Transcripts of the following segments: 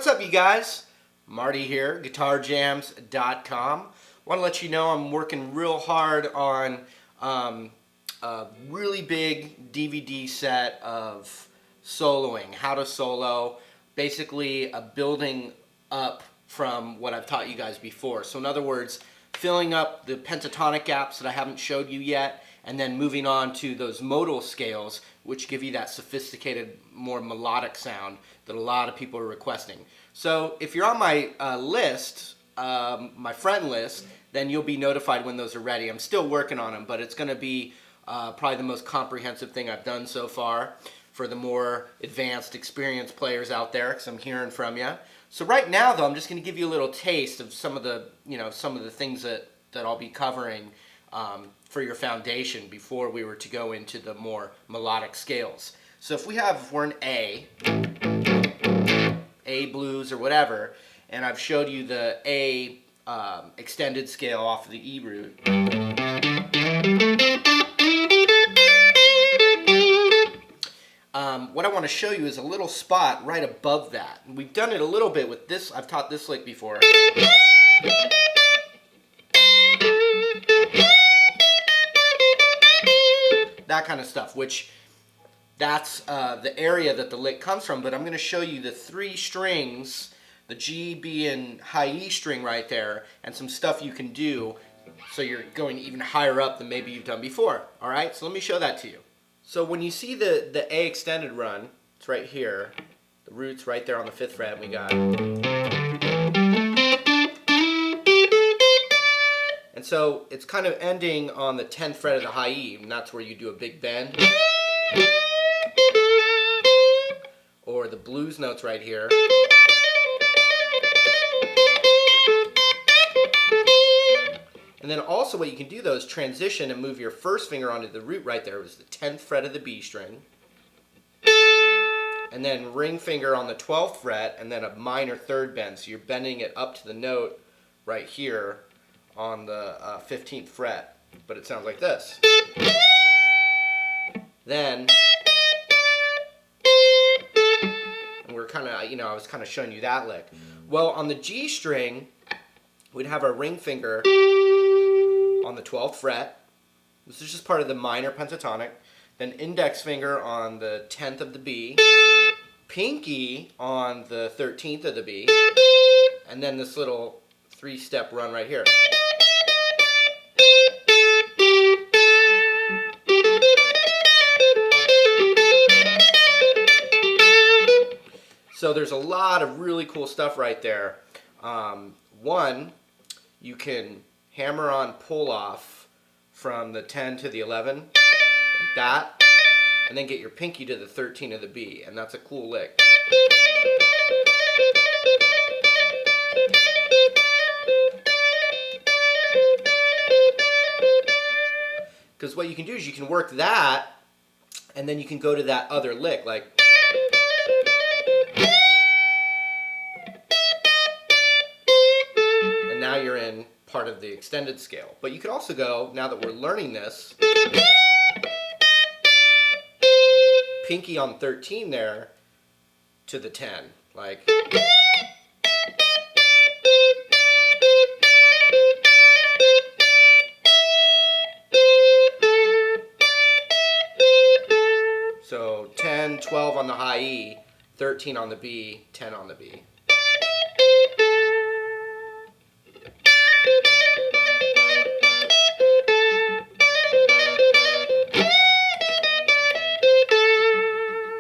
what's up, you guys? Marty here, guitarjams.com. Want to let you know I'm working real hard on a really big DVD set of soloing, how to solo, basically a building up from what I've taught you guys before. So in other words, filling up the pentatonic gaps that I haven't showed you yet, and then moving on to those modal scales, which give you that sophisticated, more melodic sound that a lot of people are requesting. So if you're on my list, my friend list, then you'll be notified when those are ready. I'm still working on them, but it's going to be probably the most comprehensive thing I've done so far for the more advanced, experienced players out there, because I'm hearing from you. So right now, though, I'm just going to give you a little taste of some of the, some of the things that I'll be covering for your foundation before we were to go into the more melodic scales. So if we're in A blues or whatever, and I've showed you the A extended scale off of the E root. What I want to show you is a little spot right above that. And we've done it a little bit with this. I've taught this lick before. That kind of stuff, which that's the area that the lick comes from, but I'm going to show you the three strings, the G, B, and high E string right there, and some stuff you can do so you're going even higher up than maybe you've done before. Alright, so let me show that to you. So when you see the A extended run, it's right here, the root's right there on the 5th fret, we got. And so it's kind of ending on the 10th fret of the high E, and that's where you do a big bend. Or the blues notes right here. And then also what you can do though is transition and move your first finger onto the root right there, which is the 10th fret of the B string. And then ring finger on the 12th fret, and then a minor third bend. So you're bending it up to the note right here on the 15th fret. But it sounds like this. Then, and we're kind of, I was kind of showing you that lick. Well, on the G string, we'd have our ring finger on the 12th fret. This is just part of the minor pentatonic. Then index finger on the 10th of the B. Pinky on the 13th of the B. And then this little 3-step run right here. So there's a lot of really cool stuff right there. One, you can hammer on pull off from the 10 to the 11, like that, and then get your pinky to the 13 of the B, and that's a cool lick. Because what you can do is you can work that, and then you can go to that other lick, like. And now you're in part of the extended scale. But you could also go, now that we're learning this, pinky on 13 there to the 10, like. So 10, 12 on the high E, 13 on the B, 10 on the B.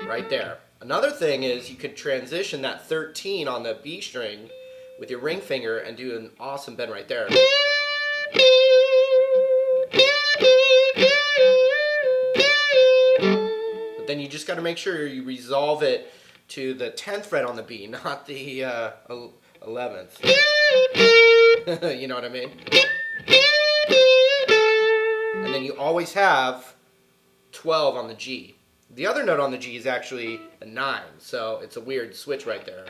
Right there. Another thing is you could transition that 13 on the B string with your ring finger and do an awesome bend right there. But then you just got to make sure you resolve it to the 10th fret on the B, not the 11th. You know what I mean? And then you always have 12 on the G. The other note on the G is actually a 9, so it's a weird switch right there.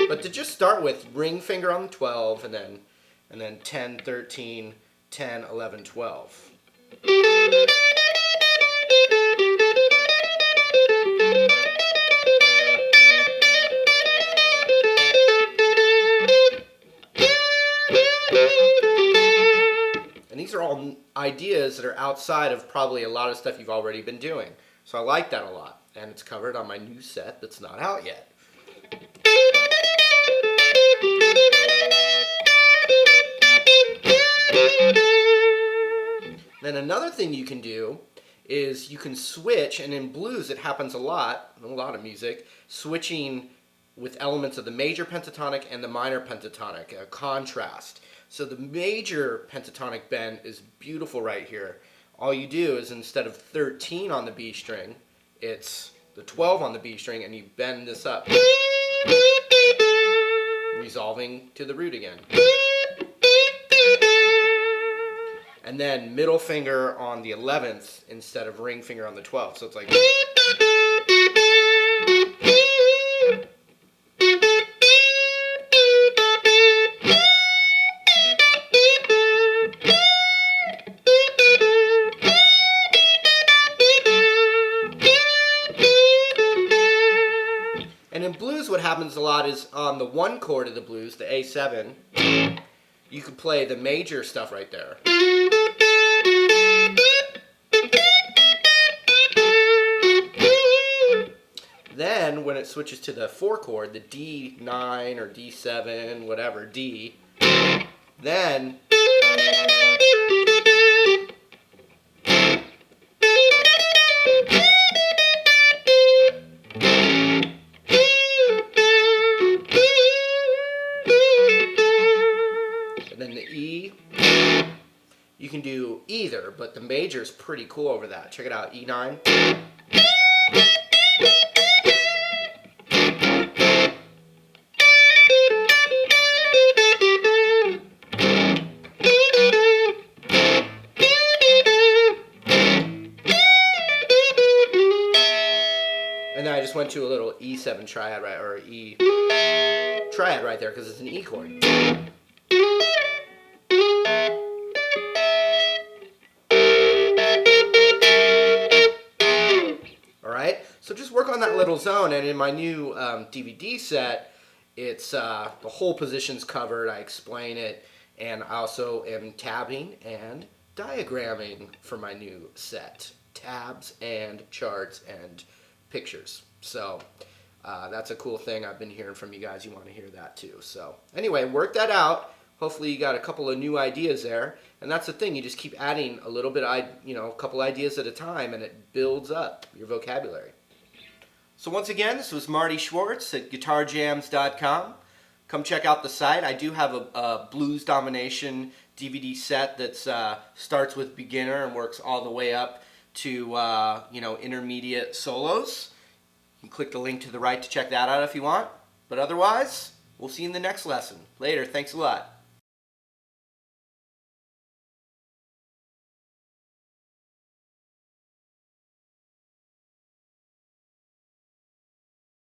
But to just start with, ring finger on the 12, and then 10, 13, 10, 11, 12. ideas that are outside of probably a lot of stuff you've already been doing. So I like that a lot. And it's covered on my new set that's not out yet. Then another thing you can do is you can switch, and in blues it happens a lot of music, switching with elements of the major pentatonic and the minor pentatonic, a contrast. So the major pentatonic bend is beautiful right here. All you do is instead of 13 on the B string, it's the 12 on the B string, and you bend this up, resolving to the root again. And then middle finger on the 11th instead of ring finger on the 12th. So it's like... And in blues what happens a lot is on the one chord of the blues, the A7, you can play the major stuff right there. Then when it switches to the 4 chord, the D9 or D7, whatever, D, then the E, you can do either, but the major is pretty cool over that. Check it out, E9. And then I just went to a little E7 triad, right, or E triad right there because it's an E chord. So just work on that little zone, and in my new DVD set, it's the whole position's covered. I explain it, and I also am tabbing and diagramming for my new set. Tabs and charts and pictures. So that's a cool thing I've been hearing from you guys. You want to hear that too. So anyway, work that out. Hopefully you got a couple of new ideas there. And that's the thing, you just keep adding a little bit, a couple ideas at a time, and it builds up your vocabulary. So once again, this was Marty Schwartz at GuitarJams.com. Come check out the site. I do have a Blues Domination DVD set that starts with beginner and works all the way up to intermediate solos. You can click the link to the right to check that out if you want. But otherwise, we'll see you in the next lesson. Later. Thanks a lot.